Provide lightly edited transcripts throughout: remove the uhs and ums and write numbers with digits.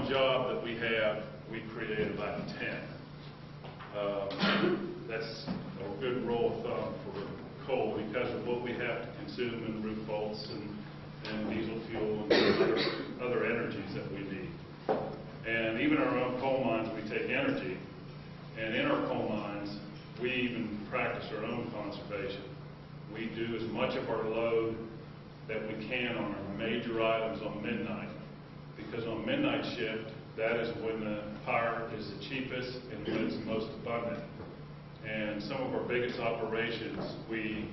one job that we have, we create about 10. That's a good rule of thumb for coal because of what we have to consume in roof bolts and diesel fuel and other energies that we need. And even our own coal mines, we take energy. And in our coal mines, we even practice our own conservation. We do as much of our load that we can on our major items on midnight. Because on midnight shift, that is when the power is the cheapest and when it's the most abundant. And some of our biggest operations, we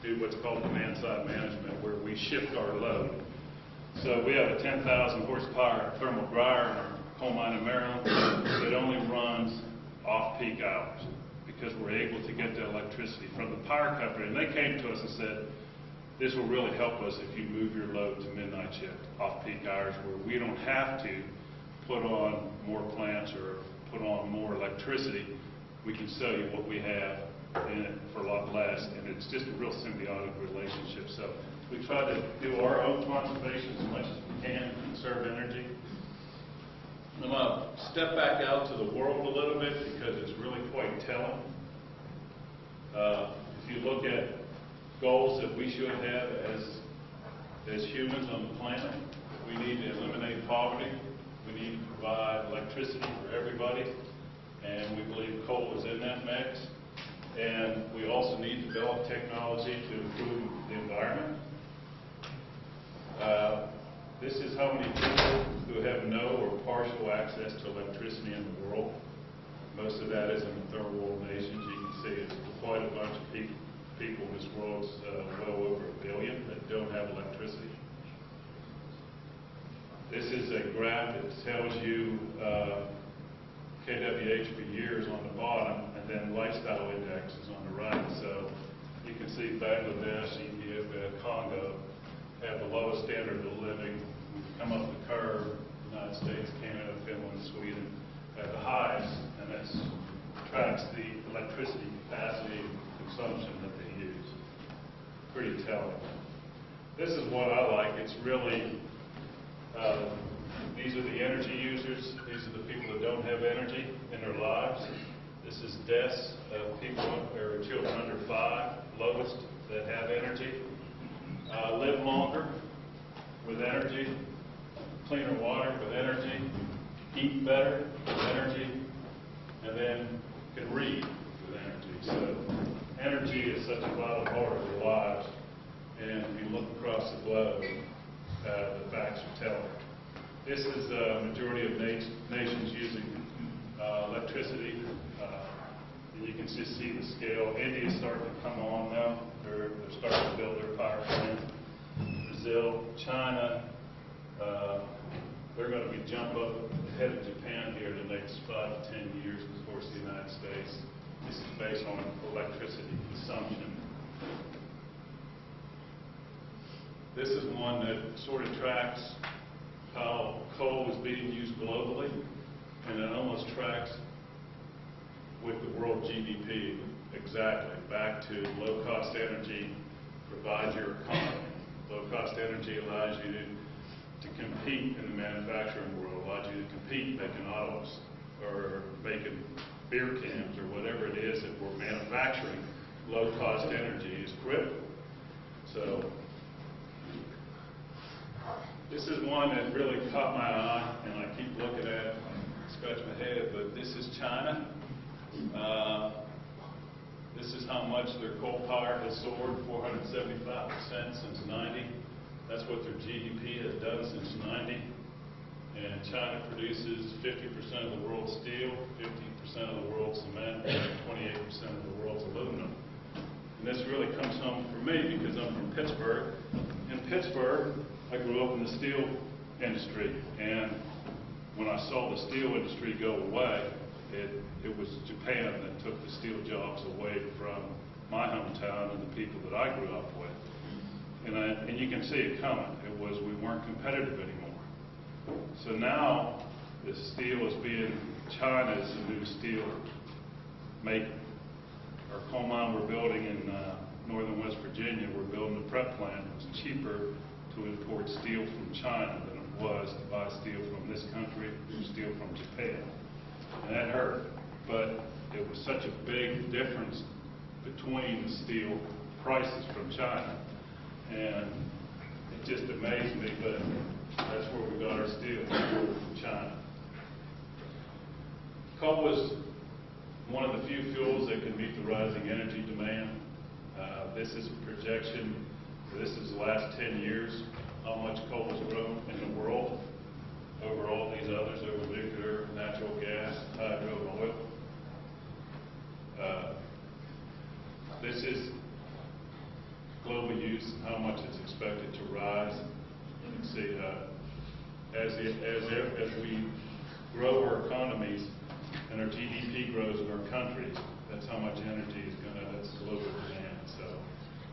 do what's called demand-side management, where we shift our load. So we have a 10,000 horsepower thermal dryer in our coal mine in Maryland that only runs off-peak hours because we're able to get the electricity from the power company. And they came to us and said, this will really help us if you move your load to midnight shift, off-peak hours, where we don't have to put on more plants or put on more electricity. We can sell you what we have in it for a lot less, and it's just a real symbiotic relationship. So we try to do our own conservation as much as we can, conserve energy. I'm going to step back out to the world a little bit because it's really quite telling. If you look at goals that we should have as humans on the planet, we need to eliminate poverty. We need to provide electricity for everybody, and we believe coal is in that mix. And we also need to develop technology to improve the environment. This is how many people who have no or partial access to electricity in the world. Most of that is in the third world nations. You can see it's quite a bunch of people in this world, well over 1 billion, that don't have electricity. This is a graph that tells you KWH for years on the bottom, and then lifestyle indexes on the right. So you can see Bangladesh, Ethiopia, Congo have the lowest standard of living. We've come up the curve. The United States, Canada, Finland, Sweden have the highest, and that tracks the electricity capacity and consumption that they use. Pretty telling. This is what I like. It's really these are the energy users. These are the people that don't have energy in their lives. This is deaths of people or children under 5, lowest that have energy. Live longer with energy, cleaner water with energy, eat better with energy, and then can read with energy. So energy is such a vital part of their lives. And if you look across the globe, the facts are telling. This is a majority of nations using electricity. And you can just see the scale. India's starting to come on now. They're starting to build their power plant. Brazil, China, they're going to be jump up ahead of Japan here in the next 5 to 10 years, of course, the United States. This is based on electricity consumption. This is one that sort of tracks how coal is being used globally, and it almost tracks with the world GDP exactly, back to low-cost energy provides your economy. Low-cost energy allows you to compete in the manufacturing world, allows you to compete making autos or making beer cans or whatever it is that we're manufacturing. Low-cost energy is critical. So this is one that really caught my eye, and I keep looking at it, scratch my head, but this is China. This is how much their coal power has soared, 475% since 90. That's what their GDP has done since 90. And China produces 50% of the world's steel, 50% of the world's cement, 28% of the world's aluminum. And this really comes home for me because I'm from Pittsburgh. In Pittsburgh, I grew up in the steel industry, and when I saw the steel industry go away, it was Japan that took the steel jobs away from my hometown and the people that I grew up with. And you can see it coming. It was we weren't competitive anymore. So now the steel is being, China is the new steel maker. Our coal mine we're building in northern West Virginia, we're building a prep plant. It was cheaper to import steel from China than it was to buy steel from this country, from Japan. And that hurt, but it was such a big difference between the steel prices from China. And it just amazed me, but that's where we got our steel, from China. Coal is one of the few fuels that can meet the rising energy demand. This is a projection. This is the last 10 years, how much coal has grown in the world over all these others, over nuclear, natural gas, hydro, and oil. This is global use and how much it's expected to rise. You can see as we grow our economies and our GDP grows in our countries, that's how much energy is going to, that's global demand. So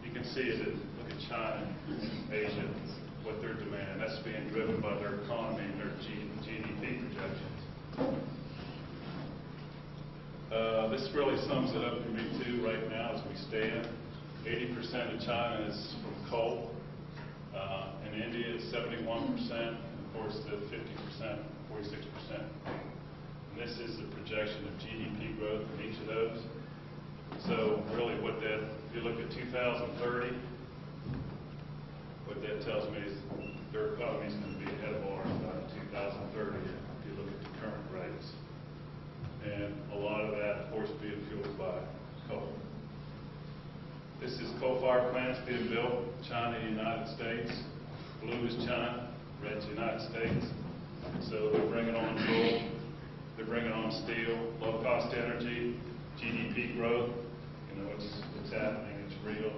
you can see it, look at China and Asia, what their demand, that's being driven by their economy and their GDP projections. This really sums it up for me too right now as we stand. 80% of China is from coal. In India it's 71%, and of course the 50%, 46%. And this is the projection of GDP growth in each of those. So really what that, if you look at 2030, what that tells me is their economy is going to be ahead of ours by 2030 if you look at the current rates. And a lot of that, of course, being fueled by coal. This is coal-fired plants being built, China, United States. Blue is China, red's United States. So they're bringing on coal, they're bringing on steel, low-cost energy, GDP growth. You know, it's happening, it's real.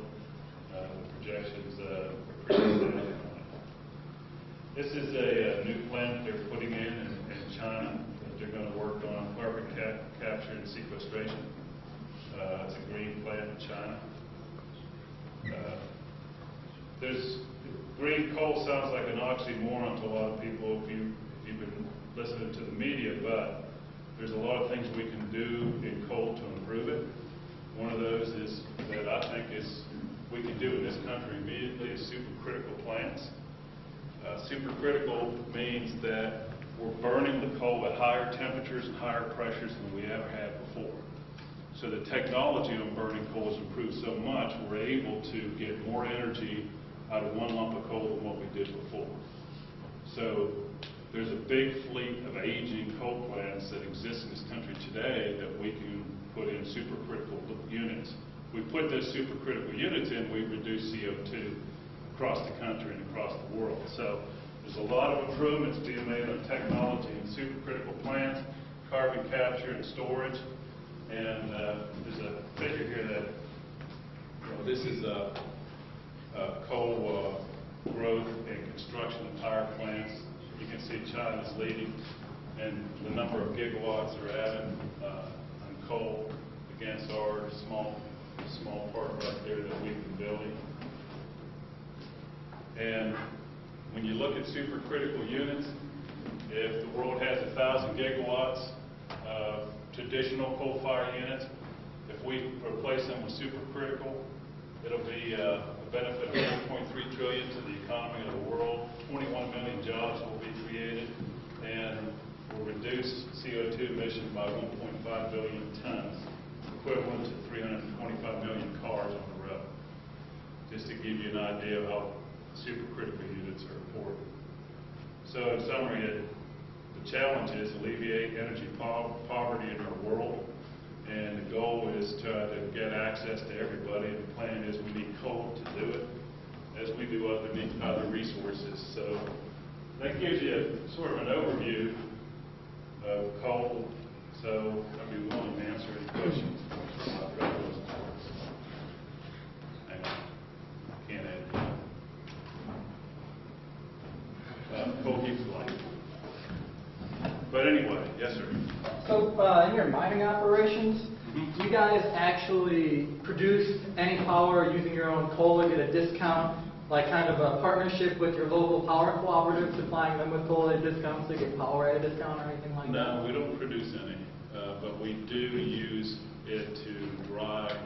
The projections are pretty good. This is a new plant they're putting in China that they're going to work on carbon capture and sequestration. It's a green plant in China. Green coal sounds like an oxymoron to a lot of people if you've been listening to the media, but there's a lot of things we can do in coal to improve it. One of those is that I think we can do in this country immediately is supercritical plants. Supercritical means that we're burning the coal at higher temperatures and higher pressures than we ever had before. So the technology on burning coal has improved so much, we're able to get more energy out of one lump of coal than what we did before. So there's a big fleet of aging coal plants that exist in this country today that we can put in supercritical units. We put those supercritical units in, we reduce CO2 across the country and across the world. So there's a lot of improvements being made on technology in supercritical plants, carbon capture and storage. And there's a figure here that, this is coal growth and construction of power plants. You can see China's leading, and the number of gigawatts they're adding on coal against our small part right there that we've been building. And when you look at supercritical units, if the world has 1,000 gigawatts of traditional coal-fired units, if we replace them with supercritical, it'll be a benefit of $1.3 trillion to the economy of the world. 21 million jobs will be created, and will reduce CO2 emissions by 1.5 billion tons, equivalent to 325 million cars on the road. Just to give you an idea of how supercritical units are important. So in summary, the challenge is alleviate energy poverty in our world, and the goal is to get access to everybody. The plan is we need coal to do it, as we do other resources. So that gives you sort of an overview of coal. So I'd be willing to answer any questions. Hang on. I can't add coal keeps light. But anyway, yes, sir. So in your mining operations, do you guys actually produce any power using your own coal to get a discount, like kind of a partnership with your local power cooperative, supplying them with coal at discounts to get power at a discount or anything like that? No, we don't produce any, but we do use it to drive